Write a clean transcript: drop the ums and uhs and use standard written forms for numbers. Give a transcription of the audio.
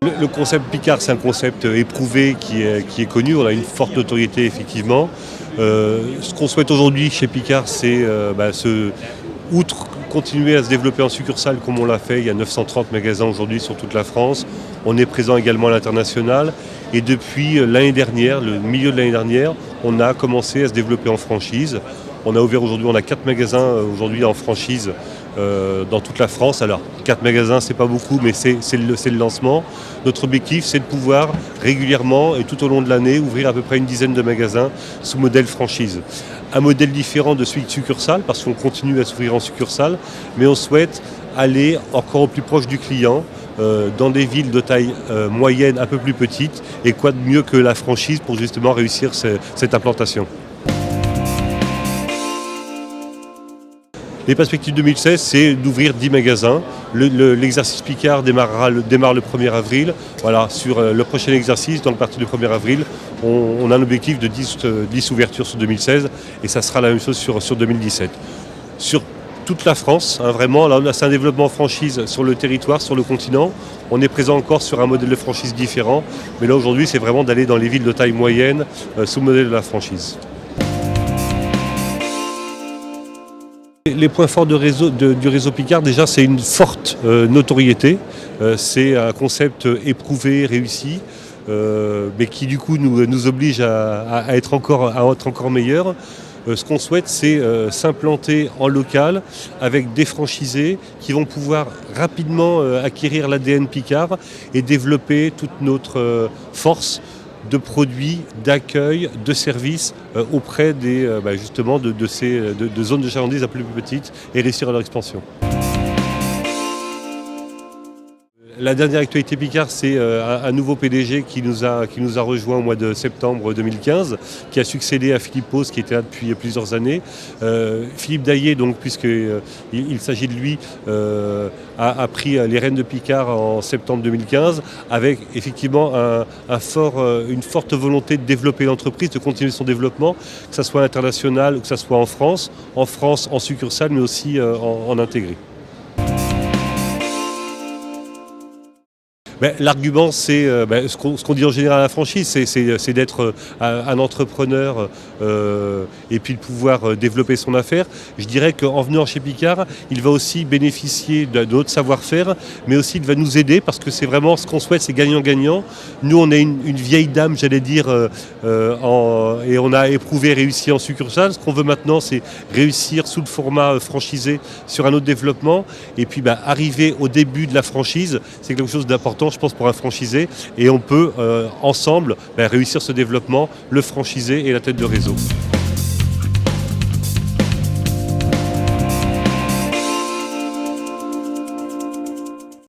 Le concept Picard, c'est un concept éprouvé qui est connu. On a une forte notoriété, effectivement. Ce qu'on souhaite aujourd'hui chez Picard, c'est outre continuer à se développer en succursale comme on l'a fait. Il y a 930 magasins aujourd'hui sur toute la France. On est présent également à l'international. Et depuis l'année dernière, le milieu de l'année dernière, on a commencé à se développer en franchise. On a ouvert aujourd'hui, on a 4 magasins aujourd'hui en franchise dans toute la France. Alors, 4 magasins, c'est pas beaucoup, mais c'est le lancement. Notre objectif, c'est de pouvoir régulièrement et tout au long de l'année ouvrir à peu près une dizaine de magasins sous modèle franchise. Un modèle différent de celui de succursale, parce qu'on continue à s'ouvrir en succursale, mais on souhaite aller encore au plus proche du client, dans des villes de taille moyenne, un peu plus petite, et quoi de mieux que la franchise pour justement réussir cette implantation. Les perspectives 2016, c'est d'ouvrir 10 magasins. L'exercice Picard démarre le 1er avril. Voilà, sur le prochain exercice, dans le parti du 1er avril, on a un objectif de 10 ouvertures sur 2016 et ça sera la même chose sur 2017. Sur toute la France, vraiment, là c'est un développement franchise sur le territoire, sur le continent. On est présent encore sur un modèle de franchise différent, mais là aujourd'hui c'est vraiment d'aller dans les villes de taille moyenne sous le modèle de la franchise. Les points forts du réseau Picard, déjà, c'est une forte notoriété. C'est un concept éprouvé, réussi, mais qui du coup nous oblige à être encore meilleur. Ce qu'on souhaite, c'est s'implanter en local avec des franchisés qui vont pouvoir rapidement acquérir l'ADN Picard et développer toute notre force de produits, d'accueil, de services auprès justement de zones de chalandise un peu plus petites et réussir à leur expansion. La dernière actualité Picard, c'est un nouveau PDG qui nous a rejoint au mois de septembre 2015, qui a succédé à Philippe Pose, qui était là depuis plusieurs années. Philippe Daillé, donc, puisqu'il s'agit de lui, a pris les rênes de Picard en septembre 2015, avec effectivement une forte volonté de développer l'entreprise, de continuer son développement, que ce soit à l'international ou que ce soit en France en succursale, mais aussi en intégré. L'argument, c'est ce qu'on dit en général à la franchise, c'est d'être un entrepreneur et puis de pouvoir développer son affaire. Je dirais qu'en venant chez Picard, il va aussi bénéficier de notre savoir-faire, mais aussi il va nous aider parce que c'est vraiment ce qu'on souhaite, c'est gagnant-gagnant. Nous, on est une vieille dame, j'allais dire, et on a éprouvé, réussi en succursale. Ce qu'on veut maintenant, c'est réussir sous le format franchisé sur un autre développement. Et puis arriver au début de la franchise, c'est quelque chose d'important, je pense, pour un franchisé, et on peut ensemble réussir ce développement, le franchisé et la tête de réseau.